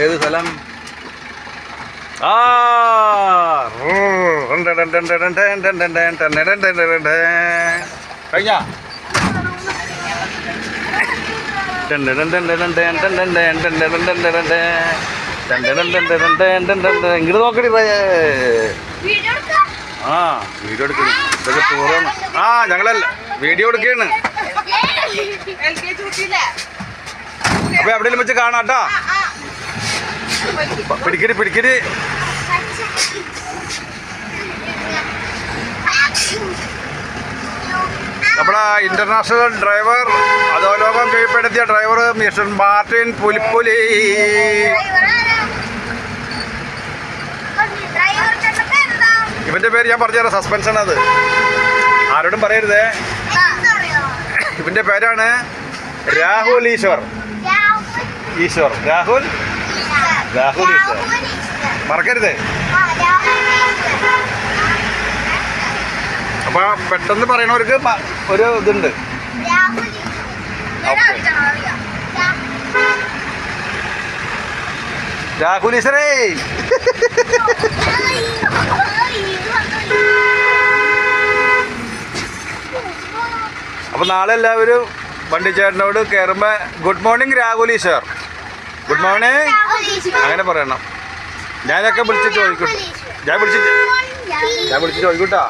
ഏത് സ്ഥലം? ആ കഴിഞ്ഞ ഇങ്ങോട്ട് നോക്കടി. ആ വീഡിയോ എടുക്കണ ഇതൊക്കെ ടൂറാണ്. ആ ഞങ്ങളല്ല വീഡിയോ എടുക്കുകയാണ്. അപ്പൊ എവിടെയെങ്കിലും വെച്ച് കാണാട്ടാ. പിടിക്കടി പിടിക്കടി. നമ്മുടെ ഇന്റർനാഷണൽ ഡ്രൈവർ അധോലോകം കീഴ്പ്പെടുത്തിയ ഡ്രൈവർ മിസ്റ്റർ മാർട്ടിൻ പുലിപ്പുലി. ഇവന്റെ പേര് ഞാൻ പറഞ്ഞുതരാം, സസ്പെൻഷൻ അത് ആരോടും പറയരുതേ. ഇവന്റെ പേരാണ് രാഹുൽ ഈശ്വർ. രാഹുൽ ഈശ്വർ മറക്കരുതേ. അപ്പൊ പെട്ടെന്ന് പറയണവർക്ക് ഒരു ഇതുണ്ട്. രാഹുൽ ഈശ്വരേ. അപ്പൊ നാളെ എല്ലാവരും വണ്ടിച്ചേട്ടനോട് കയറുമ്പോ good morning Rahul Easwar, good morning അങ്ങനെ പറയണം. ഞാനൊക്കെ വിളിച്ച് ചോദിക്കും. ഞാൻ വിളിച്ച് ചോദിക്കൂട്ടാ.